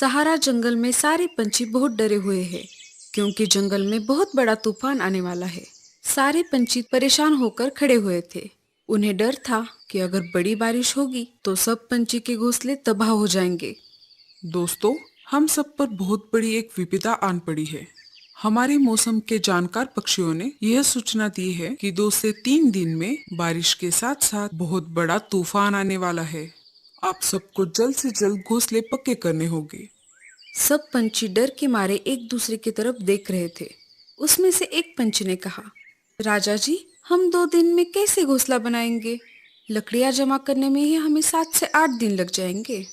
सहारा जंगल में सारे पंछी बहुत डरे हुए हैं क्योंकि जंगल में बहुत बड़ा तूफान आने वाला है। सारे पंछी परेशान होकर खड़े हुए थे। उन्हें डर था कि अगर बड़ी बारिश होगी तो सब पंछी के घोंसले तबाह हो जाएंगे। दोस्तों, हम सब पर बहुत बड़ी एक विपदा आन पड़ी है। हमारे मौसम के जानकार पक्षियों ने यह सूचना दी है कि 2 से 3 दिन में बारिश के साथ साथ बहुत बड़ा तूफान आने वाला है। आप सबको जल्द से जल्द घोंसले पक्के करने होंगे। सब पंछी डर के मारे एक दूसरे की तरफ देख रहे थे। उसमें से एक पंछी ने कहा, राजा जी, हम 2 दिन में कैसे घोंसला बनाएंगे? लकड़ियां जमा करने में ही हमें 7 से 8 दिन लग जाएंगे।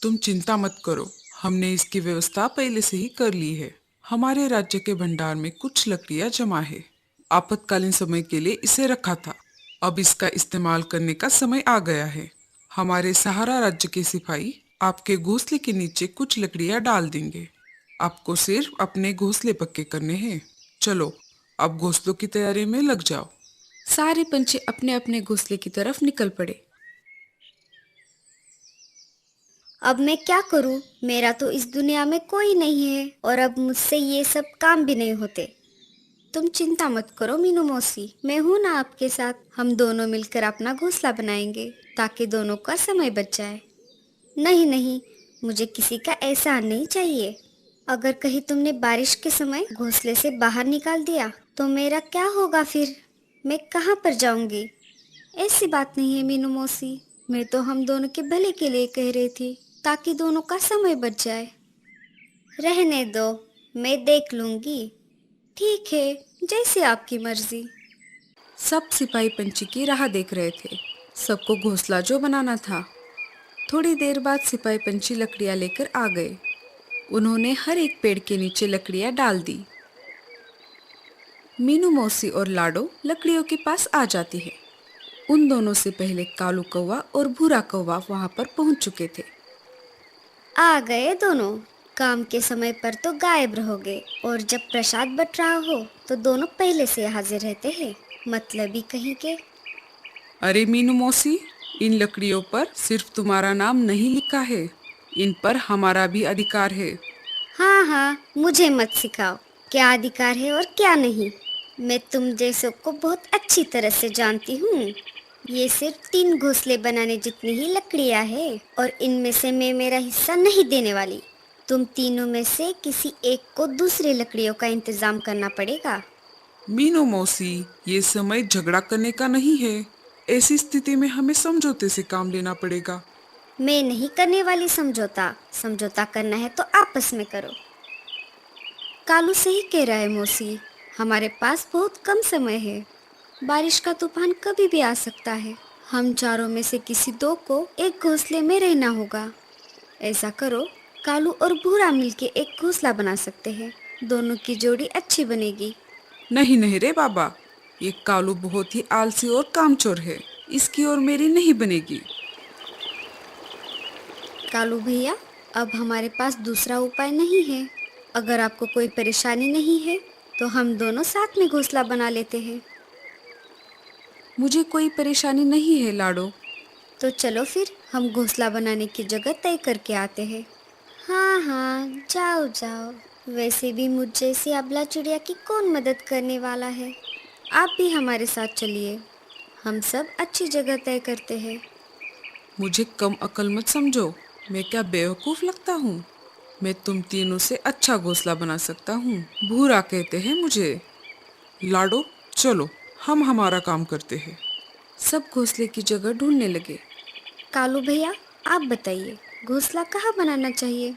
तुम चिंता मत करो, हमने इसकी व्यवस्था पहले से ही कर ली है। हमारे राज्य के भंडार में कुछ लकड़ियां जमा है। आपातकालीन समय के लिए इसे रखा था। अब इसका इस्तेमाल करने का समय आ गया है। हमारे सहारा राज्य के सिपाही आपके घोंसले के नीचे कुछ लकड़ियां डाल देंगे। आपको सिर्फ अपने घोंसले पक्के करने हैं। चलो, अब घोंसलों की तैयारी में लग जाओ। सारे पंछी अपने अपने घोंसले की तरफ निकल पड़े। अब मैं क्या करूं? मेरा तो इस दुनिया में कोई नहीं है और अब मुझसे ये सब काम भी नहीं होते। तुम चिंता मत करो मीनू मौसी, मैं हूं ना आपके साथ। हम दोनों मिलकर अपना घोंसला बनाएंगे ताकि दोनों का समय बच जाए। नहीं नहीं, मुझे किसी का एहसान नहीं चाहिए। अगर कहीं तुमने बारिश के समय घोंसले से बाहर निकाल दिया तो मेरा क्या होगा फिर? मैं कहाँ पर जाऊंगी? ऐसी बात नहीं है मीनू मौसी, मैं तो हम दोनों के भले के लिए कह रही थी ताकि दोनों का समय बच जाए। रहने दो, मैं देख लूंगी। ठीक है, जैसी आपकी मर्जी। सब सिपाही पंछी की राह देख रहे थे। सबको घोंसला जो बनाना था। थोड़ी देर बाद सिपाही पंछी लकड़ियां लेकर आ गए। उन्होंने हर एक पेड़ के नीचे लकड़ियां डाल दी। मीनू मौसी और लाडो लकड़ियों के पास आ जाती है। उन दोनों से पहले कालू कौवा और भूरा कौवा वहां पर पहुंच चुके थे। आ गए दोनों। काम के समय पर तो गायब रहोगे और जब प्रसाद बट रहा हो तो दोनों पहले से हाजिर रहते हैं। मतलबी कहीं के। अरे मीनू मौसी, इन लकड़ियों पर सिर्फ तुम्हारा नाम नहीं लिखा है, इन पर हमारा भी अधिकार है। हाँ हाँ, मुझे मत सिखाओ क्या अधिकार है और क्या नहीं। मैं तुम जैसों को बहुत अच्छी तरह से जानती हूँ। ये सिर्फ 3 घोंसले बनाने जितनी ही लकड़ियाँ है और इनमें से मैं मेरा हिस्सा नहीं देने वाली। तुम तीनों में से किसी एक को दूसरी लकड़ियों का इंतजाम करना पड़ेगा। मीनू मौसी, ये समय झगड़ा करने का नहीं है। ऐसी स्थिति में हमें समझौते से काम लेना पड़ेगा। मैं नहीं करने वाली समझौता। समझौता करना है तो आपस में करो। कालू सही कह रहा है मौसी, हमारे पास बहुत कम समय है। बारिश का तूफान कभी भी आ सकता है। हम चारों में से किसी दो को एक घोंसले में रहना होगा। ऐसा करो, कालू और भूरा मिलके एक घोंसला बना सकते हैं। दोनों की जोड़ी अच्छी बनेगी। नहीं नहीं रे बाबा, ये कालू बहुत ही आलसी और कामचोर है। इसकी और मेरी नहीं बनेगी। कालू भैया, अब हमारे पास दूसरा उपाय नहीं है। अगर आपको कोई परेशानी नहीं है तो हम दोनों साथ में घोंसला बना लेते हैं। मुझे कोई परेशानी नहीं है लाडो। तो चलो फिर हम घोंसला बनाने की जगह तय करके आते हैं। हाँ हाँ, जाओ जाओ। वैसे भी मुझ जैसी अबला चिड़िया की कौन मदद करने वाला है। आप भी हमारे साथ चलिए, हम सब अच्छी जगह तय करते हैं। मुझे कम अकल मत समझो। मैं क्या बेवकूफ लगता हूँ? मैं तुम तीनों से अच्छा घोंसला बना सकता हूँ। भूरा कहते हैं मुझे। लाडो, चलो, हम हमारा काम करते हैं। सब घोंसले की जगह ढूंढने लगे। कालू भैया, आप बताइए, घोंसला कहाँ बनाना चाहिए?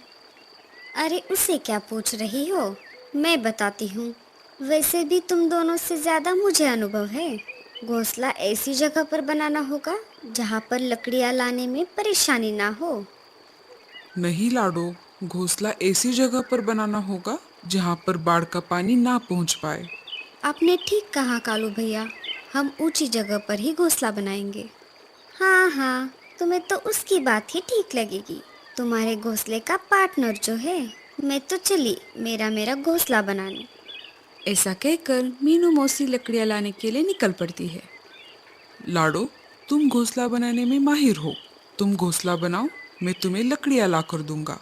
अरे उसे क्या पूछ रही हो, मैं बताती हूँ। वैसे भी तुम दोनों से ज़्यादा मुझे अनुभव है। घोंसला ऐसी जगह पर बनाना होगा जहाँ पर लकड़ियाँ लाने में परेशानी ना हो। नहीं लाडो, घोंसला ऐसी जगह पर बनाना होगा जहाँ पर बाढ़ का पानी ना पहुँच पाए। आपने ठीक कहा कालू भैया, हम ऊंची जगह पर ही घोंसला बनाएंगे। हाँ हाँ, तुम्हें तो उसकी बात ही ठीक लगेगी। तुम्हारे घोंसले का पार्टनर जो है, मैं तो चली मेरा मेरा घोंसला बनाने। ऐसा कहकर मीनू मौसी लकड़ियाँ लाने के लिए निकल पड़ती है। लाडो, तुम घोंसला बनाने में माहिर हो। तुम घोंसला बनाओ, मैं तुम्हें लकड़ियाँ ला कर दूंगा।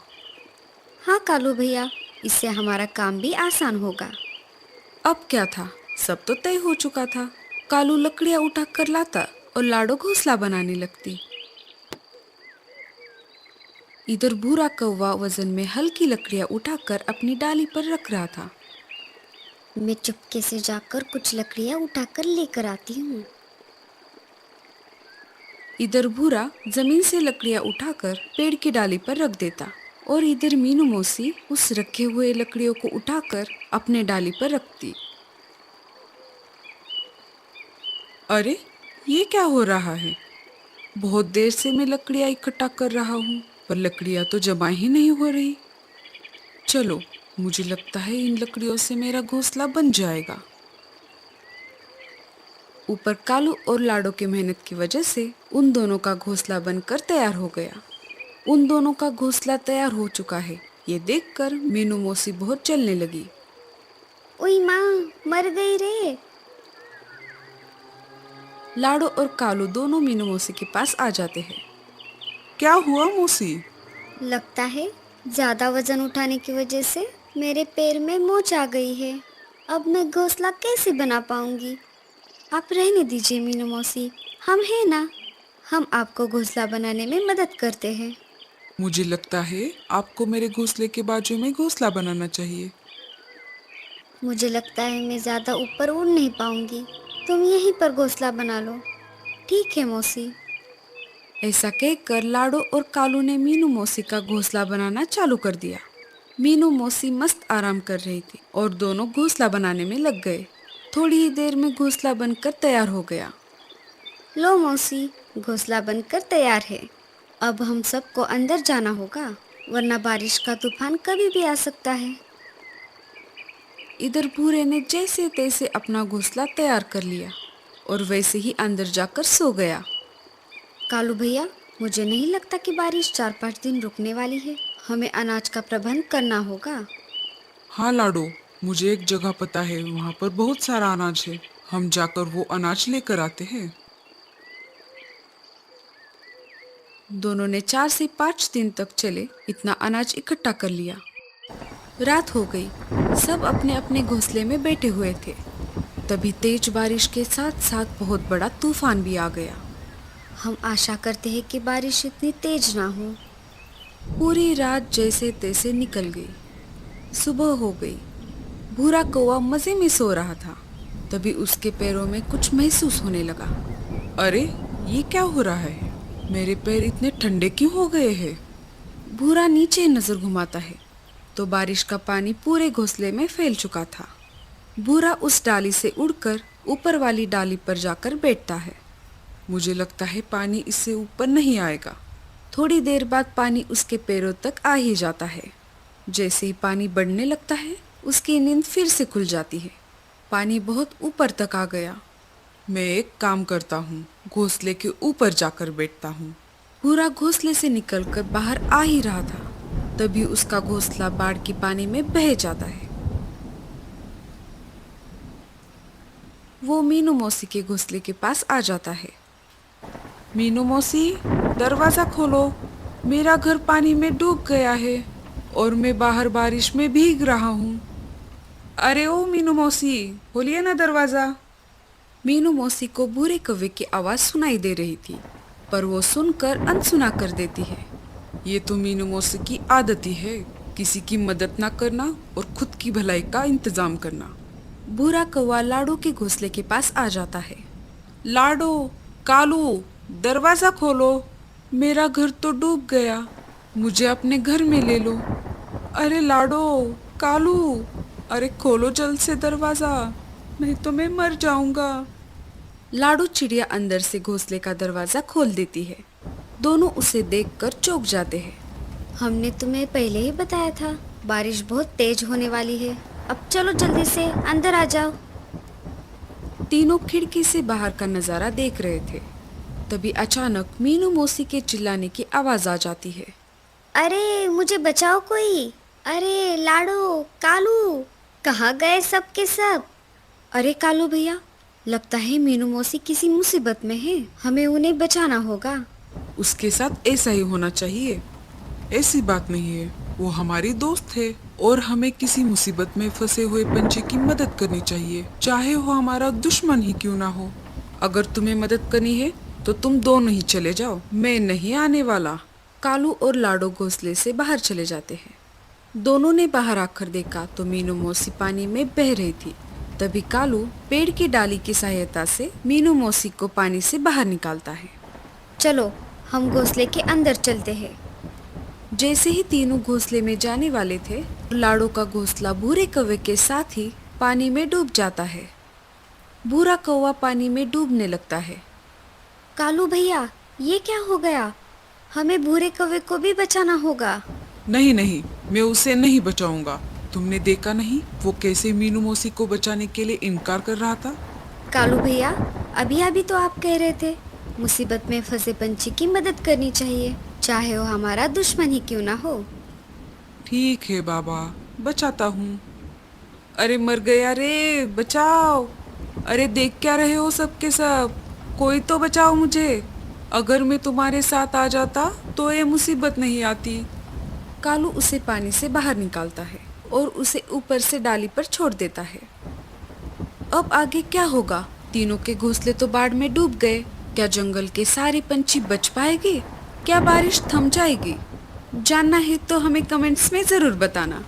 हाँ कालू भैया, इससे हमारा काम भी आसान होगा। अब क्या था, सब तो तय हो चुका था। कालू लकड़ियां उठा कर लाता और लाडो घोंसला बनाने लगती। इधर भूरा कौवा वजन में हल्की लकड़ियां उठाकर अपनी डाली पर रख रहा था। मैं चुपके से जाकर कुछ लकड़ियां उठाकर लेकर आती हूँ। इधर भूरा जमीन से लकड़ियां उठाकर पेड़ की डाली पर रख देता और इधर मीनू मौसी उस रखे हुए लकड़ियों को उठाकर अपने डाली पर रखती। अरे, ये क्या हो रहा है? बहुत देर से मैं लकड़ियां इकट्ठा कर रहा हूँ, पर लकड़ियां तो जमा ही नहीं हो रही। चलो, मुझे लगता है इन लकड़ियों से मेरा घोंसला बन जाएगा। ऊपर कालू और लाडो की मेहनत की वजह से उन दोनों का घोंसला बनकर तैयार हो गया। उन दोनों का घोंसला तैयार हो चुका है, ये देखकर मीनू मौसी बहुत जलने लगी। ओई माँ, मर गई रे। लाडो और कालू दोनों मीनू मौसी के पास आ जाते हैं। क्या हुआ मौसी? लगता है ज्यादा वजन उठाने की वजह से मेरे पैर में मोच आ गई है। अब मैं घोंसला कैसे बना पाऊंगी? आप रहने दीजिए मीनू मौसी, हम हैं ना, हम आपको घोंसला बनाने में मदद करते हैं। मुझे लगता है आपको मेरे घोंसले के बाजू में घोंसला बनाना चाहिए। मुझे लगता है मैं ज्यादा ऊपर उड़ नहीं पाऊंगी, तुम यहीं पर घोंसला बना लो। ठीक है मौसी। ऐसा कहकर लाडो और कालू ने मीनू मौसी का घोंसला बनाना चालू कर दिया। मीनू मौसी मस्त आराम कर रही थी और दोनों घोंसला बनाने में लग गए। थोड़ी ही देर में घोंसला बनकर तैयार हो गया। लो मौसी, घोंसला बनकर तैयार है। अब हम सबको अंदर जाना होगा, वरना बारिश का तूफान कभी भी आ सकता है। इधर भूरे ने जैसे तैसे अपना घोंसला तैयार कर लिया और वैसे ही अंदर जाकर सो गया। कालू भैया, मुझे नहीं लगता कि बारिश 4-5 दिन रुकने वाली है। हमें अनाज का प्रबंध करना होगा। हाँ लाडो, मुझे एक जगह पता है, वहाँ पर बहुत सारा अनाज है। हम जाकर वो अनाज लेकर आते हैं। दोनों ने 4 से 5 दिन तक चले इतना अनाज इकट्ठा कर लिया। रात हो गई, सब अपने अपने घोंसले में बैठे हुए थे। तभी तेज बारिश के साथ साथ बहुत बड़ा तूफान भी आ गया। हम आशा करते हैं कि बारिश इतनी तेज ना हो। पूरी रात जैसे तैसे निकल गई। सुबह हो गई। भूरा कौवा मजे में सो रहा था। तभी उसके पैरों में कुछ महसूस होने लगा। अरे, ये क्या हो रहा है? मेरे पैर इतने ठंडे क्यों हो गए हैं? भूरा नीचे नजर घुमाता है तो बारिश का पानी पूरे घोंसले में फैल चुका था। भूरा उस डाली से उड़कर ऊपर वाली डाली पर जाकर बैठता है। मुझे लगता है पानी इससे ऊपर नहीं आएगा। थोड़ी देर बाद पानी उसके पैरों तक आ ही जाता है। जैसे ही पानी बढ़ने लगता है, उसकी नींद फिर से खुल जाती है। पानी बहुत ऊपर तक आ गया। मैं एक काम करता हूँ, घोंसले के ऊपर जाकर बैठता हूँ। भूरा घोंसले से निकलकर बाहर आ ही रहा था, तभी उसका घोंसला बाढ़ की पानी में बह जाता है। वो मीनू मौसी के घोंसले के पास आ जाता है। मीनू मौसी, दरवाजा खोलो, मेरा घर पानी में डूब गया है और मैं बाहर बारिश में भीग रहा हूँ। अरे ओ मीनू मौसी, खोलिए ना दरवाजा। मीनू मौसी को भूरे कौवे की आवाज सुनाई दे रही थी, पर वो सुनकर अनसुना कर देती है। ये तो मीनू मौसी की आदत ही है, किसी की मदद ना करना और खुद की भलाई का इंतजाम करना। भूरा कौवा लाडो के घोंसले के पास आ जाता है। लाडो, कालू, दरवाजा खोलो, मेरा घर तो डूब गया, मुझे अपने घर में ले लो। अरे लाडो, कालू, अरे खोलो जल्द से दरवाजा, नहीं तो मैं मर जाऊंगा। लाडो चिड़िया अंदर से घोंसले का दरवाजा खोल देती है। दोनों उसे देखकर चौंक जाते हैं। हमने तुम्हें पहले ही बताया था, बारिश बहुत तेज होने वाली है। अब चलो जल्दी से अंदर आ जाओ। तीनों खिड़की से बाहर का नजारा देख रहे थे। तभी अचानक मीनू मौसी के चिल्लाने की आवाज आ जाती है। अरे मुझे बचाओ कोई! अरे लाडो, कालू, कहाँ गए सब के सब? अरे कालू भैया, लगता है मीनू मौसी किसी मुसीबत में है, हमें उन्हें बचाना होगा। उसके साथ ऐसा ही होना चाहिए, ऐसी बात नहीं है। वो हमारी दोस्त थे और हमें किसी मुसीबत में फंसे हुए पंछी की मदद करनी चाहिए, चाहे वो हमारा दुश्मन ही क्यों ना हो। अगर तुम्हें मदद करनी है तो तुम दोनों ही चले जाओ, मैं नहीं आने वाला। कालू और लाडो घोंसले से बाहर चले जाते हैं। दोनों ने बाहर आकर देखा तो मीनू मौसी पानी में बह रही थी। तभी कालू पेड़ की डाली की सहायता से मीनू मौसी को पानी से बाहर निकालता है। चलो हम घोंसले के अंदर चलते हैं। जैसे ही तीनों घोंसले में जाने वाले थे, लाडो का घोंसला भूरे कौवे के साथ ही पानी में डूब जाता है। भूरा कौवा पानी में डूबने लगता है। कालू भैया, ये क्या हो गया? हमें भूरे कौवे को भी बचाना होगा। नहीं नहीं, मैं उसे नहीं बचाऊंगा। तुमने देखा नहीं वो कैसे मीनू मौसी को बचाने के लिए इनकार कर रहा था। कालू भैया, अभी अभी तो आप कह रहे थे मुसीबत में फंसे पंछी की मदद करनी चाहिए, चाहे वो हमारा दुश्मन ही क्यों ना हो। ठीक है बाबा, बचाता हूँ। अरे मर गया रे, बचाओ। अरे देख क्या रहे हो सबके सब, कोई तो बचाओ मुझे। अगर मैं तुम्हारे साथ आ जाता तो ये मुसीबत नहीं आती। कालू उसे पानी से बाहर निकालता है और उसे ऊपर से डाली पर छोड़ देता है। अब आगे क्या होगा? तीनों के घोंसले तो बाढ़ में डूब गए। क्या जंगल के सारे पंछी बच पाएंगे? क्या बारिश थम जाएगी? जानना है तो हमें कमेंट्स में जरूर बताना।